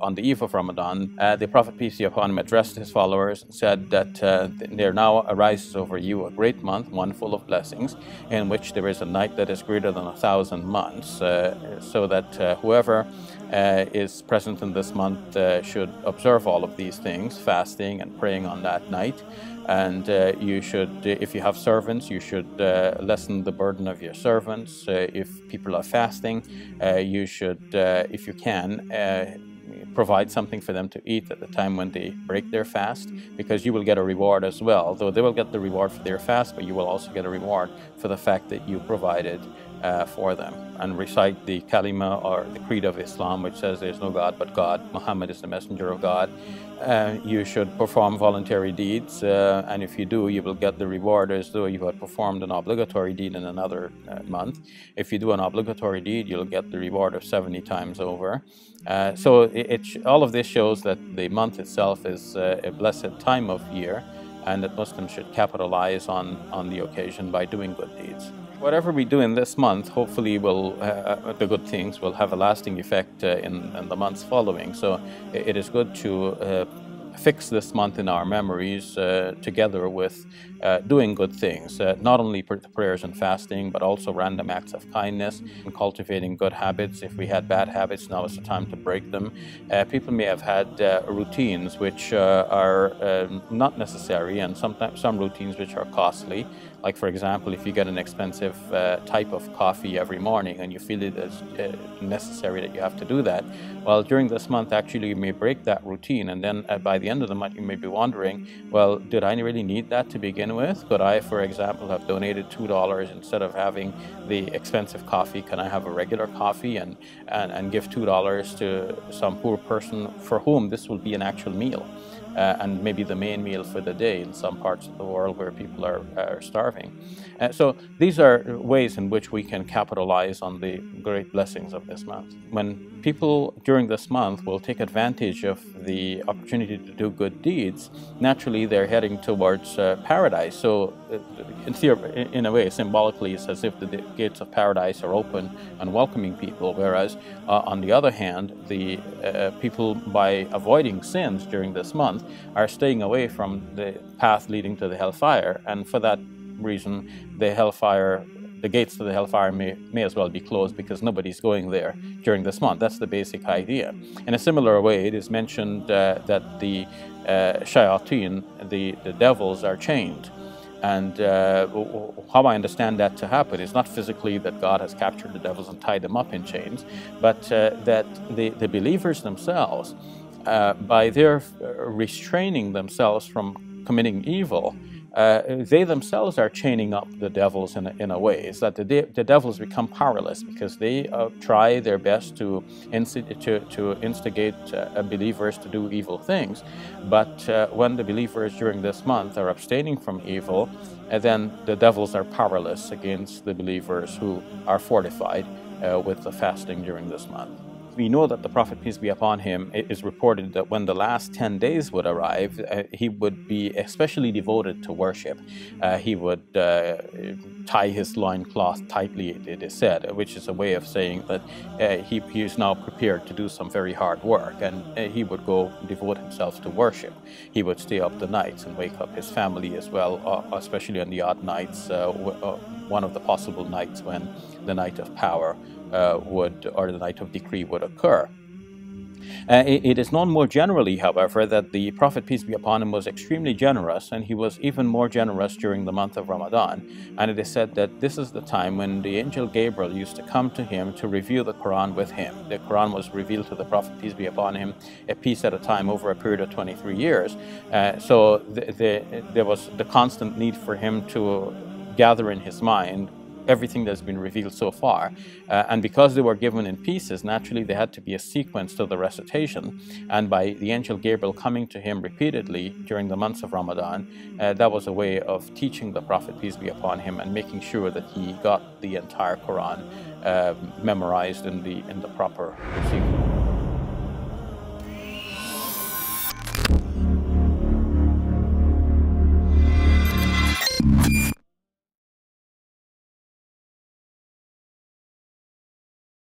on the eve of Ramadan, the Prophet, peace be upon him, addressed his followers and said that there now arises over you a great month, one full of blessings, in which there is a night that is greater than 1,000 months, so that whoever is present in this month should observe all of these things, fasting and praying on that night. And you should, if you have servants, you should lessen the burden of your servants. If people are fasting, you should, if you can, provide something for them to eat at the time when they break their fast, because you will get a reward as well. Though they will get the reward for their fast, but you will also get a reward for the fact that you provided for them. And recite the kalima, or the creed of Islam, which says there's no God but God, Muhammad is the messenger of God. You should perform voluntary deeds, and if you do, you will get the reward as though you had performed an obligatory deed in another month. If you do an obligatory deed, you'll get the reward of 70 times over. So all of this shows that the month itself is a blessed time of year, and that Muslims should capitalize on the occasion by doing good deeds. Whatever we do in this month, hopefully the good things will have a lasting effect in the months following. So it is good to fix this month in our memories together with doing good things, not only prayers and fasting, but also random acts of kindness and cultivating good habits. If we had bad habits, now is the time to break them. People may have had routines which are not necessary, and sometimes some routines which are costly. Like, for example, if you get an expensive type of coffee every morning and you feel it is necessary that you have to do that, well, during this month, actually, you may break that routine, and then by the end of the month, you may be wondering, well, did I really need that to begin with? Could I, for example, have donated $2 instead of having the expensive coffee? Can I have a regular coffee and give $2 to some poor person for whom this will be an actual meal? And maybe the main meal for the day in some parts of the world where people are starving. So these are ways in which we can capitalize on the great blessings of this month. When people during this month will take advantage of the opportunity to do good deeds, naturally they're heading towards paradise. So in a way, symbolically, it's as if the gates of paradise are open and welcoming people, whereas on the other hand, the people, by avoiding sins during this month, are staying away from the path leading to the hellfire, and for that reason, the gates to the hellfire may as well be closed, because nobody's going there during this month. That's the basic idea. In a similar way, it is mentioned that the shayateen, the devils, are chained. And how I understand that to happen is not physically that God has captured the devils and tied them up in chains, but that the believers themselves, by their restraining themselves from committing evil, they themselves are chaining up the devils in a way. It's that the devils become powerless, because they try their best to instigate believers to do evil things. But when the believers during this month are abstaining from evil, then the devils are powerless against the believers who are fortified with the fasting during this month. We know that the Prophet, peace be upon him, it is reported that when the last 10 days would arrive, he would be especially devoted to worship. He would tie his loincloth tightly, it is said, which is a way of saying that he is now prepared to do some very hard work, and he would go devote himself to worship. He would stay up the nights and wake up his family as well, especially on the odd nights, one of the possible nights when the night of power or the night of decree would occur. It is known more generally, however, that the Prophet, peace be upon him, was extremely generous, and he was even more generous during the month of Ramadan. And it is said that this is the time when the angel Gabriel used to come to him to review the Quran with him. The Quran was revealed to the Prophet, peace be upon him, a piece at a time over a period of 23 years. So there was the constant need for him to gather in his mind everything that's been revealed so far. And because they were given in pieces, naturally there had to be a sequence to the recitation. And by the angel Gabriel coming to him repeatedly during the months of Ramadan, that was a way of teaching the Prophet, peace be upon him, and making sure that he got the entire Quran memorized in the proper sequence.